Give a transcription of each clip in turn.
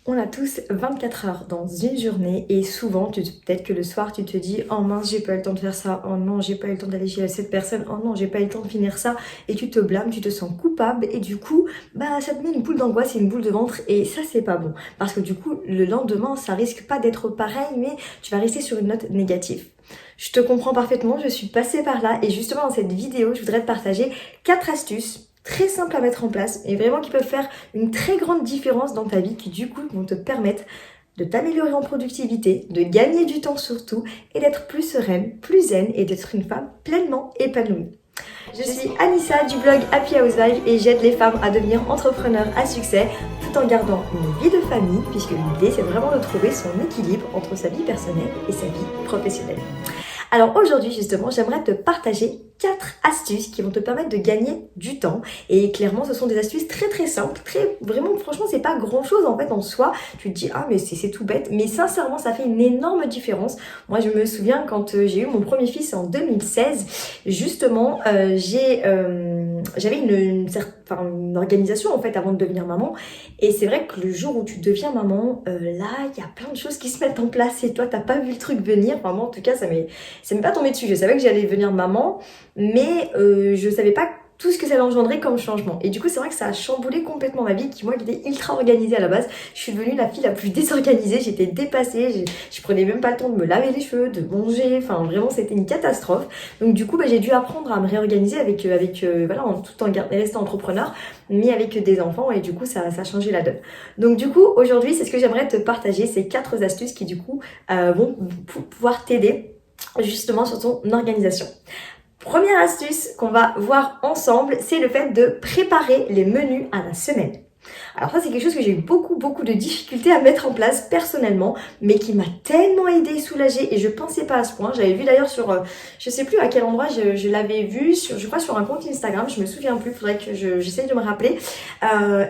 On a tous 24 heures dans une journée et souvent, peut-être que le soir, tu te dis « Oh mince, j'ai pas eu le temps de faire ça. Oh non, j'ai pas eu le temps d'aller chez cette personne. Oh non, j'ai pas eu le temps de finir ça. » Et tu te blâmes, tu te sens coupable et du coup, ça te met une boule d'angoisse et une boule de ventre et ça, c'est pas bon. Parce que du coup, le lendemain, ça risque pas d'être pareil, mais tu vas rester sur une note négative. Je te comprends parfaitement, je suis passée par là et justement dans cette vidéo, je voudrais te partager 4 astuces très simples à mettre en place et vraiment qui peuvent faire une très grande différence dans ta vie qui du coup vont te permettre de t'améliorer en productivité, de gagner du temps surtout et d'être plus sereine, plus zen et d'être une femme pleinement épanouie. Je suis Anissa du blog Happy Housewife et j'aide les femmes à devenir entrepreneurs à succès tout en gardant une vie de famille puisque l'idée c'est vraiment de trouver son équilibre entre sa vie personnelle et sa vie professionnelle. Alors aujourd'hui justement j'aimerais te partager 4 astuces qui vont te permettre de gagner du temps et clairement ce sont des astuces très simples, vraiment franchement c'est pas grand chose en fait en soi, tu te dis ah mais c'est tout bête mais sincèrement ça fait une énorme différence. Moi je me souviens quand j'ai eu mon premier fils en 2016 justement j'avais une organisation en fait avant de devenir maman et c'est vrai que le jour où tu deviens maman là il y a plein de choses qui se mettent en place et toi t'as pas vu le truc venir, enfin moi en tout cas ça m'est pas tombé dessus, je savais que j'allais devenir maman mais je savais pas tout ce que ça allait engendrer comme changement. Et du coup, c'est vrai que ça a chamboulé complètement ma vie, qui moi qui étais ultra organisée à la base. Je suis devenue la fille la plus désorganisée, j'étais dépassée, je prenais même pas le temps de me laver les cheveux, de manger, enfin vraiment c'était une catastrophe. Donc du coup, j'ai dû apprendre à me réorganiser tout en restant entrepreneur, mais avec des enfants et du coup, ça a changé la donne. Donc du coup, aujourd'hui, c'est ce que j'aimerais te partager, ces 4 astuces qui du coup vont pouvoir t'aider justement sur ton organisation. Première astuce qu'on va voir ensemble, c'est le fait de préparer les menus à la semaine. Alors ça c'est quelque chose que j'ai eu beaucoup de difficultés à mettre en place personnellement, mais qui m'a tellement aidée, soulagée et je pensais pas à ce point. J'avais vu d'ailleurs sur, je sais plus à quel endroit je l'avais vu, je crois sur un compte Instagram, je me souviens plus, faudrait que j'essaye de me rappeler.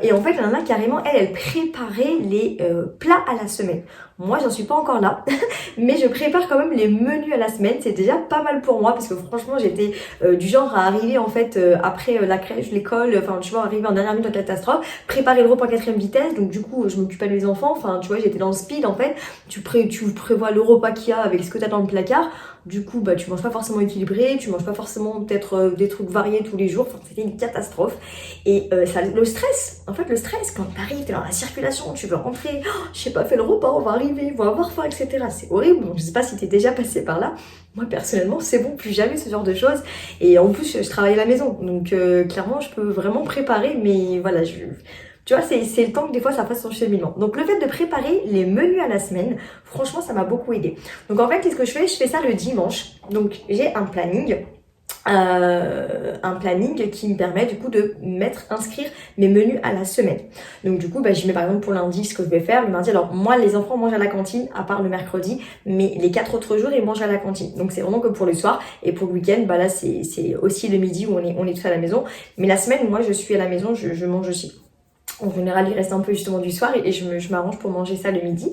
Et en fait il y en a carrément, elle préparait les plats à la semaine. Moi j'en suis pas encore là, mais je prépare quand même les menus à la semaine, c'est déjà pas mal pour moi parce que franchement j'étais du genre à arriver en fait après la crèche, l'école, enfin tu vois arriver en dernière minute en catastrophe, préparer le repas en 4ème vitesse, donc du coup je m'occupais des enfants, enfin tu vois j'étais dans le speed en fait, tu prévois le repas qu'il y a avec ce que t'as dans le placard, du coup tu manges pas forcément équilibré, tu manges pas forcément peut-être des trucs variés tous les jours, enfin c'était une catastrophe et le stress quand t'arrives, t'es dans la circulation, tu veux rentrer, j'ai pas fait le repas, on va arriver, ils vont avoir faim, etc. C'est horrible, donc je sais pas si t'es déjà passé par là. Moi personnellement c'est bon, plus jamais ce genre de choses et en plus je travaille à la maison donc clairement je peux vraiment préparer mais voilà tu vois c'est le temps que des fois ça fasse son cheminement. Donc le fait de préparer les menus à la semaine, franchement ça m'a beaucoup aidé. Donc en fait qu'est-ce que je fais ça le dimanche, donc j'ai un planning qui me permet du coup de inscrire mes menus à la semaine. Donc du coup je mets par exemple pour lundi ce que je vais faire le mardi. Alors moi les enfants mangent à la cantine à part le mercredi, mais les 4 autres jours ils mangent à la cantine, donc c'est vraiment que pour le soir. Et pour le week-end là c'est aussi le midi où on est tous à la maison, mais la semaine moi je suis à la maison, je mange aussi. En général il reste un peu justement du soir et je m'arrange pour manger ça le midi.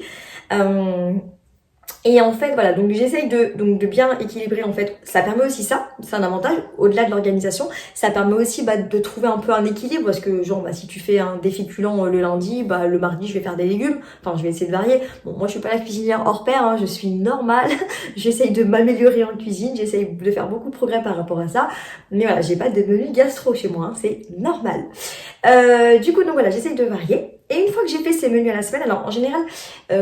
Et en fait voilà, donc j'essaye de bien équilibrer en fait, ça permet aussi ça, c'est un avantage, au-delà de l'organisation, ça permet aussi de trouver un peu un équilibre parce que genre si tu fais des féculents le lundi, le mardi je vais faire des légumes, enfin je vais essayer de varier. Bon moi je suis pas la cuisinière hors pair, hein, je suis normale, j'essaye de m'améliorer en cuisine, j'essaye de faire beaucoup de progrès par rapport à ça, mais voilà j'ai pas de menu gastro chez moi, hein, c'est normal. Du coup donc voilà j'essaye de varier. Et une fois que j'ai fait ces menus à la semaine, alors en général,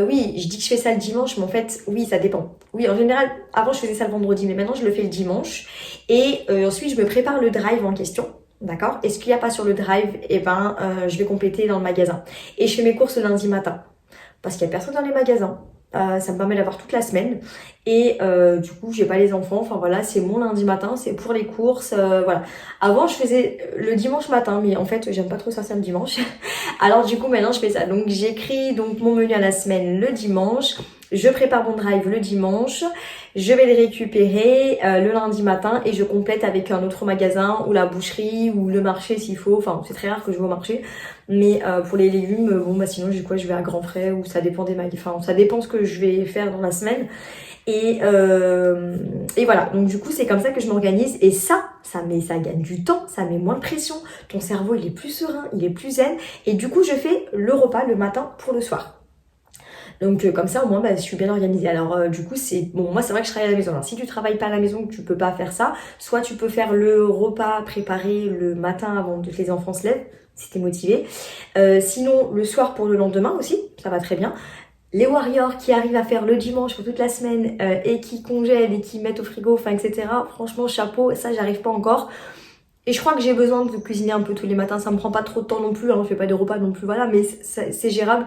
oui, je dis que je fais ça le dimanche, mais en fait, oui, ça dépend. Oui, en général, avant je faisais ça le vendredi, mais maintenant je le fais le dimanche. Et ensuite, je me prépare le drive en question. D'accord? Et ce qu'il n'y a pas sur le drive, je vais compléter dans le magasin. Et je fais mes courses le lundi matin. Parce qu'il n'y a personne dans les magasins. Ça me permet d'avoir toute la semaine et du coup j'ai pas les enfants, enfin voilà c'est mon lundi matin, c'est pour les courses, voilà. Avant je faisais le dimanche matin mais en fait j'aime pas trop sortir le dimanche alors du coup maintenant je fais ça, donc j'écris donc mon menu à la semaine le dimanche, je prépare mon drive le dimanche, je vais les récupérer le lundi matin et je complète avec un autre magasin ou la boucherie ou le marché s'il faut, enfin c'est très rare que je vais au marché, mais pour les légumes, sinon je vais à Grand Frais ou ça dépend des magasins, enfin ça dépend ce que je vais faire dans la semaine. Et voilà, donc du coup c'est comme ça que je m'organise et ça gagne du temps, ça met moins de pression, ton cerveau il est plus serein, il est plus zen et du coup je fais le repas le matin pour le soir. Donc comme ça au moins je suis bien organisée. Alors du coup c'est bon, moi c'est vrai que je travaille à la maison. Alors si tu travailles pas à la maison, que tu peux pas faire ça, soit tu peux faire le repas préparé le matin avant que les enfants se lèvent, si t'es motivé. Sinon le soir pour le lendemain aussi, ça va très bien. Les warriors qui arrivent à faire le dimanche pour toute la semaine et qui congèlent et qui mettent au frigo, enfin etc. Franchement chapeau, ça j'arrive pas encore. Et je crois que j'ai besoin de cuisiner un peu tous les matins, ça me prend pas trop de temps non plus, hein, je fais pas de repas non plus, voilà, mais c'est gérable.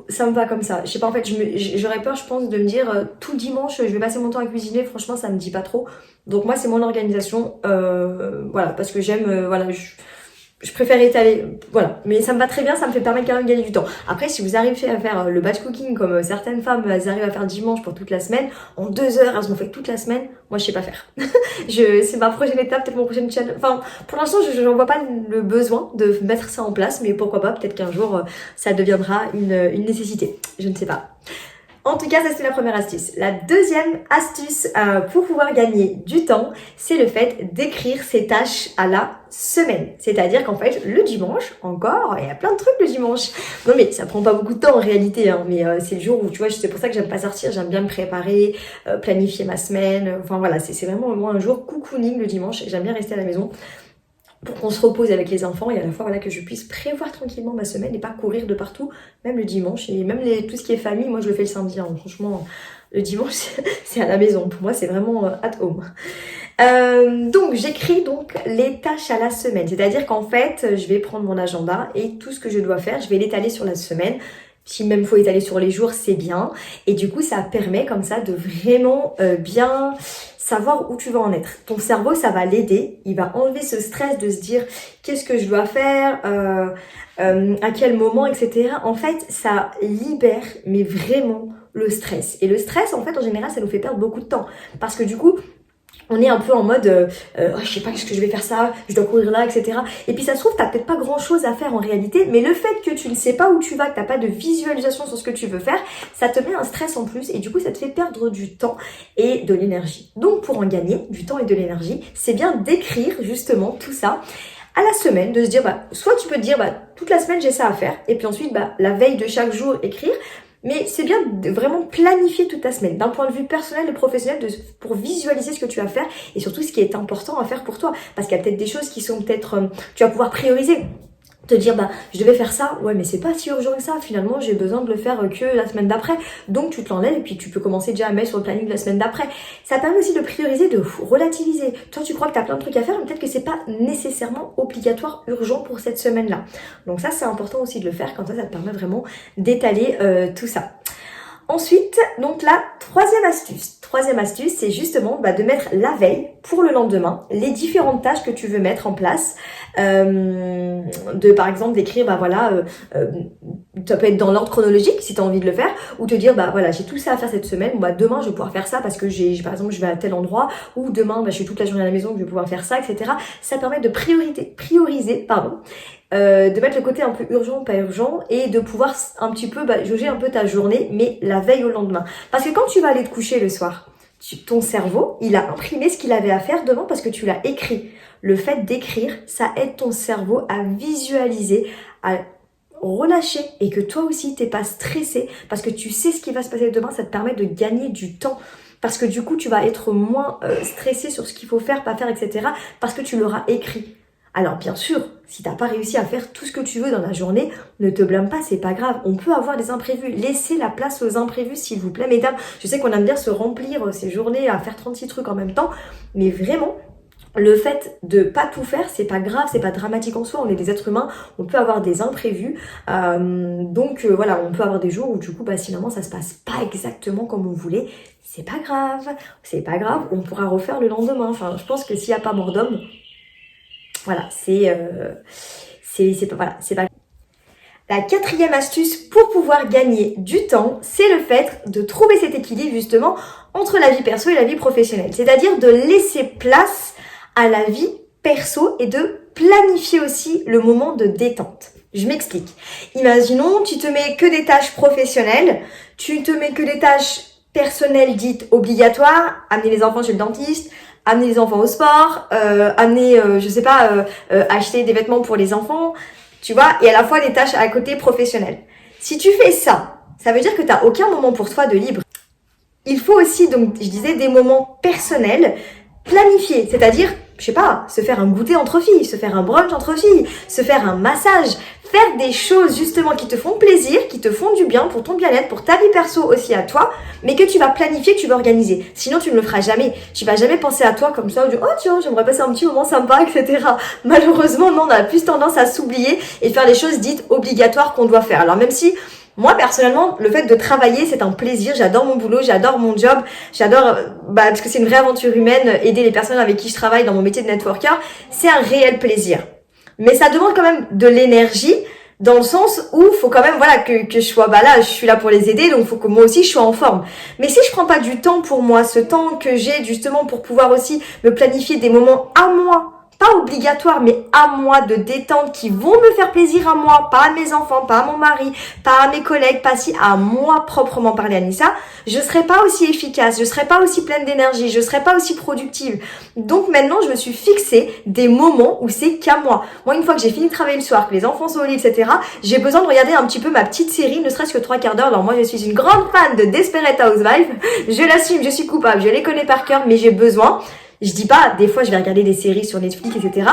Ça me va comme ça. Je sais pas, en fait, j'aurais peur, je pense, de me dire tout dimanche, je vais passer mon temps à cuisiner. Franchement, ça me dit pas trop. Donc moi, c'est mon organisation. Voilà, parce que j'aime, voilà, je préfère étaler, voilà. Mais ça me va très bien, ça me fait permettre quand même de gagner du temps. Après, si vous arrivez à faire le batch cooking comme certaines femmes, elles arrivent à faire dimanche pour toute la semaine, en 2 heures, elles ont fait toute la semaine. Moi, je sais pas faire. C'est ma prochaine étape, peut-être mon prochain challenge. Enfin, pour l'instant, je n'en vois pas le besoin de mettre ça en place, mais pourquoi pas, peut-être qu'un jour, ça deviendra une nécessité. Je ne sais pas. En tout cas, ça c'est la première astuce. La deuxième astuce pour pouvoir gagner du temps, c'est le fait d'écrire ses tâches à la semaine. C'est-à-dire qu'en fait, le dimanche, encore, il y a plein de trucs le dimanche. Non mais ça prend pas beaucoup de temps en réalité, hein, mais c'est le jour où, tu vois, c'est pour ça que j'aime pas sortir, j'aime bien me préparer, planifier ma semaine. Enfin voilà, c'est vraiment moi un jour cocooning le dimanche. J'aime bien rester à la maison pour qu'on se repose avec les enfants et à la fois voilà, que je puisse prévoir tranquillement ma semaine et pas courir de partout, même le dimanche. Et même tout ce qui est famille, moi je le fais le samedi, hein. Franchement, le dimanche c'est à la maison. Pour moi c'est vraiment at home. Donc j'écris donc les tâches à la semaine, c'est-à-dire qu'en fait je vais prendre mon agenda et tout ce que je dois faire, je vais l'étaler sur la semaine. Si même faut étaler sur les jours, c'est bien. Et du coup, ça permet comme ça de vraiment bien savoir où tu vas en être. Ton cerveau, ça va l'aider. Il va enlever ce stress de se dire qu'est-ce que je dois faire, à quel moment, etc. En fait, ça libère, mais vraiment, le stress. Et le stress, en fait, en général, ça nous fait perdre beaucoup de temps. Parce que du coup, on est un peu en mode oh, je sais pas ce que je vais faire ça, je dois courir là, etc. Et puis ça se trouve, t'as peut-être pas grand chose à faire en réalité, mais le fait que tu ne sais pas où tu vas, que t'as pas de visualisation sur ce que tu veux faire, ça te met un stress en plus et du coup ça te fait perdre du temps et de l'énergie. Donc pour en gagner du temps et de l'énergie, c'est bien d'écrire justement tout ça à la semaine, de se dire soit tu peux te dire toute la semaine j'ai ça à faire et puis ensuite la veille de chaque jour écrire. Mais c'est bien de vraiment planifier toute ta semaine, d'un point de vue personnel et professionnel, pour visualiser ce que tu vas faire et surtout ce qui est important à faire pour toi. Parce qu'il y a peut-être des choses qui sont peut-être, tu vas pouvoir prioriser. Te dire je devais faire ça, ouais mais c'est pas si urgent que ça, finalement j'ai besoin de le faire que la semaine d'après, donc tu te l'enlèves et puis tu peux commencer déjà à mettre sur le planning de la semaine d'après. Ça permet aussi de prioriser, de relativiser. Toi tu crois que t'as plein de trucs à faire, mais peut-être que c'est pas nécessairement obligatoire, urgent pour cette semaine-là. Donc ça c'est important aussi de le faire, comme ça te permet vraiment d'étaler tout ça. Ensuite, donc la troisième astuce, c'est justement de mettre la veille pour le lendemain les différentes tâches que tu veux mettre en place. Par exemple d'écrire, ça peut être dans l'ordre chronologique si tu as envie de le faire, ou te dire j'ai tout ça à faire cette semaine. Demain je vais pouvoir faire ça parce que par exemple je vais à tel endroit, ou demain je suis toute la journée à la maison, je vais pouvoir faire ça, etc. Ça permet de prioriser, de mettre le côté un peu urgent, pas urgent, et de pouvoir un petit peu jauger un peu ta journée, mais la veille au lendemain. Parce que quand tu vas aller te coucher le soir, ton cerveau, il a imprimé ce qu'il avait à faire demain parce que tu l'as écrit. Le fait d'écrire, ça aide ton cerveau à visualiser, à relâcher, et que toi aussi t'es pas stressé parce que tu sais ce qui va se passer demain. Ça te permet de gagner du temps. Parce que du coup, tu vas être moins stressé sur ce qu'il faut faire, pas faire, etc. Parce que tu l'auras écrit. Alors bien sûr, si t'as pas réussi à faire tout ce que tu veux dans la journée, ne te blâme pas, c'est pas grave. On peut avoir des imprévus. Laissez la place aux imprévus, s'il vous plaît, mesdames. Je sais qu'on aime bien se remplir ces journées à faire 36 trucs en même temps, mais vraiment, le fait de pas tout faire, c'est pas grave, c'est pas dramatique en soi. On est des êtres humains, on peut avoir des imprévus. Donc voilà, on peut avoir des jours où du coup, finalement, ça se passe pas exactement comme on voulait. C'est pas grave, on pourra refaire le lendemain. Enfin, je pense que s'il y a pas mort d'homme, voilà, c'est pas. La quatrième astuce pour pouvoir gagner du temps, c'est le fait de trouver cet équilibre justement entre la vie perso et la vie professionnelle. C'est-à-dire de laisser place à la vie perso et de planifier aussi le moment de détente. Je m'explique. Imaginons, tu te mets que des tâches professionnelles, tu te mets que des tâches personnelles dites obligatoires, amener les enfants chez le dentiste, amener les enfants au sport, acheter des vêtements pour les enfants, tu vois, et à la fois des tâches à côté professionnelles. Si tu fais ça, ça veut dire que tu n'as aucun moment pour toi de libre. Il faut aussi, donc je disais, des moments personnels, planifiés, c'est-à-dire, je sais pas, se faire un goûter entre filles, se faire un brunch entre filles, se faire un massage, faire des choses justement qui te font plaisir, qui te font du bien pour ton bien-être, pour ta vie perso aussi à toi, mais que tu vas planifier, que tu vas organiser. Sinon, tu ne le feras jamais. Tu vas jamais penser à toi comme ça, oh tiens, j'aimerais passer un petit moment sympa, etc. Malheureusement, non, on a plus tendance à s'oublier et faire les choses dites obligatoires qu'on doit faire. Alors même si moi, personnellement, le fait de travailler, c'est un plaisir. J'adore mon boulot, j'adore mon job, j'adore, parce que c'est une vraie aventure humaine, aider les personnes avec qui je travaille dans mon métier de networker, c'est un réel plaisir. Mais ça demande quand même de l'énergie, dans le sens où il faut quand même, voilà, que je sois, là, je suis là pour les aider, donc il faut que moi aussi je sois en forme. Mais si je prends pas du temps pour moi, ce temps que j'ai justement pour pouvoir aussi me planifier des moments à moi, pas obligatoire, mais à moi, de détente, qui vont me faire plaisir à moi, pas à mes enfants, pas à mon mari, pas à mes collègues, pas si à moi proprement parler, Anissa, je serai pas aussi efficace, je serai pas aussi pleine d'énergie, je serai pas aussi productive. Donc maintenant, je me suis fixé des moments où c'est qu'à moi. Moi, une fois que j'ai fini de travailler le soir, que les enfants sont au lit, etc., j'ai besoin de regarder un petit peu ma petite série, ne serait-ce que 3/4 d'heure. Alors moi, je suis une grande fan de Desperate Housewives, je l'assume, je suis coupable, je les connais par cœur, mais j'ai besoin. Je dis pas, des fois je vais regarder des séries sur Netflix, etc.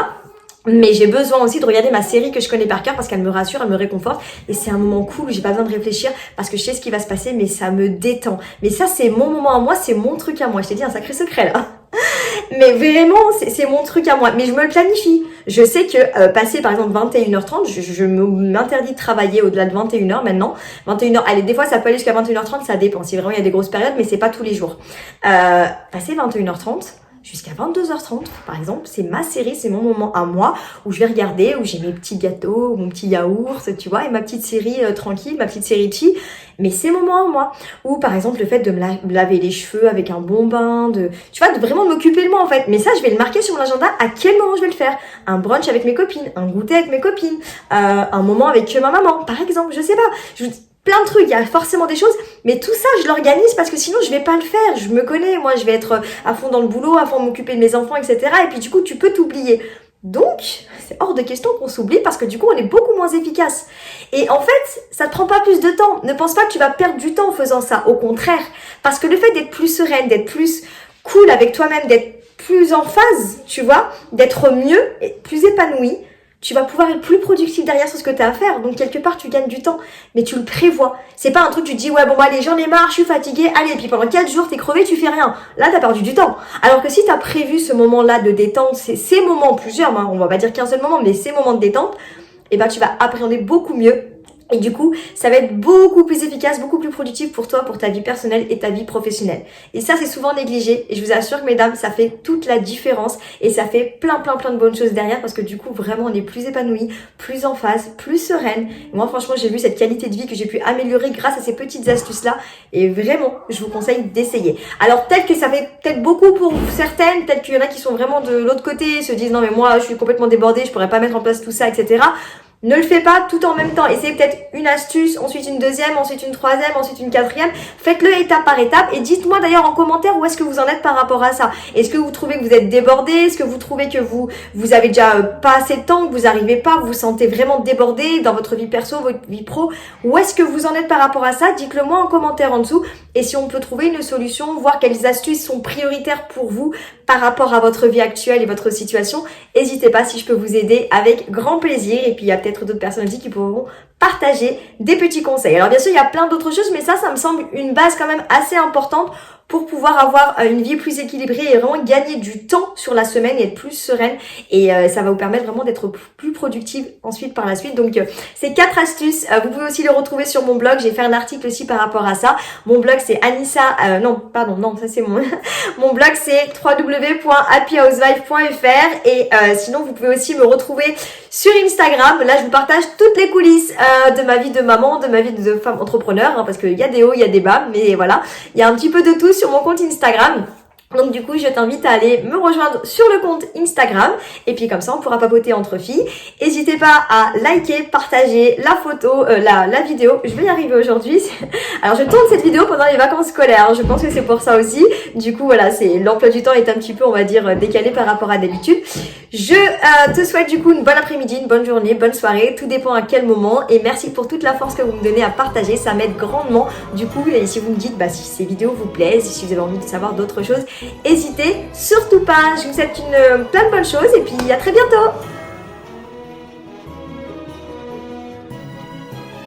Mais j'ai besoin aussi de regarder ma série que je connais par cœur parce qu'elle me rassure, elle me réconforte. Et c'est un moment cool où j'ai pas besoin de réfléchir parce que je sais ce qui va se passer, mais ça me détend. Mais ça, c'est mon moment à moi, c'est mon truc à moi. Je t'ai dit un sacré secret là. Mais vraiment, c'est mon truc à moi. Mais je me le planifie. Je sais que passer par exemple 21h30, je m'interdis de travailler au-delà de 21h maintenant. 21h, allez, des fois ça peut aller jusqu'à 21h30, ça dépend. Si vraiment il y a des grosses périodes, mais c'est pas tous les jours. Passer 21h30... jusqu'à 22h30, par exemple, c'est ma série, c'est mon moment à moi, où je vais regarder, où j'ai mes petits gâteaux, mon petit yaourt, tu vois, et ma petite série tranquille, ma petite série chi, mais c'est mon moment à moi. Ou par exemple, le fait de me laver les cheveux avec un bon bain, tu vois, de vraiment m'occuper de moi en fait. Mais ça, je vais le marquer sur mon agenda, à quel moment je vais le faire. Un brunch avec mes copines, un goûter avec mes copines, un moment avec ma maman, par exemple, je sais pas. Plein de trucs, il y a forcément des choses, mais tout ça, je l'organise parce que sinon, je vais pas le faire. Je me connais, moi, je vais être à fond dans le boulot, à fond m'occuper de mes enfants, etc. Et puis, du coup, tu peux t'oublier. Donc, c'est hors de question qu'on s'oublie parce que du coup, on est beaucoup moins efficace. Et en fait, ça te prend pas plus de temps. Ne pense pas que tu vas perdre du temps en faisant ça. Au contraire, parce que le fait d'être plus sereine, d'être plus cool avec toi-même, d'être plus en phase, tu vois, d'être mieux et plus épanouie, tu vas pouvoir être plus productif derrière sur ce que tu as à faire. Donc, quelque part, tu gagnes du temps. Mais tu le prévois. C'est pas un truc, tu te dis, ouais, bon, allez, j'en ai marre, je suis fatiguée. Allez, puis pendant 4 jours, t'es crevé, tu fais rien. Là, t'as perdu du temps. Alors que si t'as prévu ce moment-là de détente, ces moments, plusieurs, on va pas dire qu'un seul moment, mais ces moments de détente, eh ben, tu vas appréhender beaucoup mieux. Et du coup, ça va être beaucoup plus efficace, beaucoup plus productif pour toi, pour ta vie personnelle et ta vie professionnelle. Et ça, c'est souvent négligé. Et je vous assure que mesdames, ça fait toute la différence. Et ça fait plein de bonnes choses derrière parce que du coup, vraiment, on est plus épanoui, plus en phase, plus sereine. Et moi, franchement, j'ai vu cette qualité de vie que j'ai pu améliorer grâce à ces petites astuces-là. Et vraiment, je vous conseille d'essayer. Alors, peut-être que ça fait peut-être beaucoup pour certaines. Peut-être qu'il y en a qui sont vraiment de l'autre côté, se disent non, mais moi, je suis complètement débordée, je pourrais pas mettre en place tout ça, etc. Ne le fais pas tout en même temps. Essayez peut-être une astuce, ensuite une deuxième, ensuite une troisième, ensuite une quatrième. Faites-le étape par étape et dites-moi d'ailleurs en commentaire où est-ce que vous en êtes par rapport à ça. Est-ce que vous trouvez que vous êtes débordé? Est-ce que vous trouvez que vous avez déjà pas assez de temps, que vous n'arrivez pas, vous vous sentez vraiment débordé dans votre vie perso, votre vie pro? Où est-ce que vous en êtes par rapport à ça? Dites-le moi en commentaire en dessous. Et si on peut trouver une solution, voir quelles astuces sont prioritaires pour vous par rapport à votre vie actuelle et votre situation, n'hésitez pas, si je peux vous aider avec grand plaisir. Et puis il y a peut-être d'autres personnes aussi qui pourront partager des petits conseils. Alors bien sûr, il y a plein d'autres choses, mais ça me semble une base quand même assez importante pour pouvoir avoir une vie plus équilibrée et vraiment gagner du temps sur la semaine et être plus sereine. Et ça va vous permettre vraiment d'être plus productive ensuite par la suite. Donc ces 4 astuces, vous pouvez aussi les retrouver sur mon blog. J'ai fait un article aussi par rapport à ça. Mon blog c'est Anissa, ça c'est mon mon blog c'est www.happyhousewife.fr. Et sinon vous pouvez aussi me retrouver sur Instagram. Là je vous partage toutes les coulisses de ma vie de maman, de ma vie de femme entrepreneur, parce qu'il y a des hauts, il y a des bas, mais voilà, il y a un petit peu de tout sur mon compte Instagram. Donc du coup, je t'invite à aller me rejoindre sur le compte Instagram et puis comme ça, on pourra papoter entre filles. N'hésitez pas à liker, partager la photo, la vidéo. Je vais y arriver aujourd'hui. Alors, je tourne cette vidéo pendant les vacances scolaires. Je pense que c'est pour ça aussi. Du coup, voilà, l'emploi du temps est un petit peu, on va dire, décalé par rapport à d'habitude. Je te souhaite du coup une bonne après-midi, une bonne journée, bonne soirée. Tout dépend à quel moment. Et merci pour toute la force que vous me donnez à partager. Ça m'aide grandement. Du coup, et si vous me dites si ces vidéos vous plaisent, si vous avez envie de savoir d'autres choses, n'hésitez surtout pas. Je vous souhaite plein de bonnes choses et puis à très bientôt.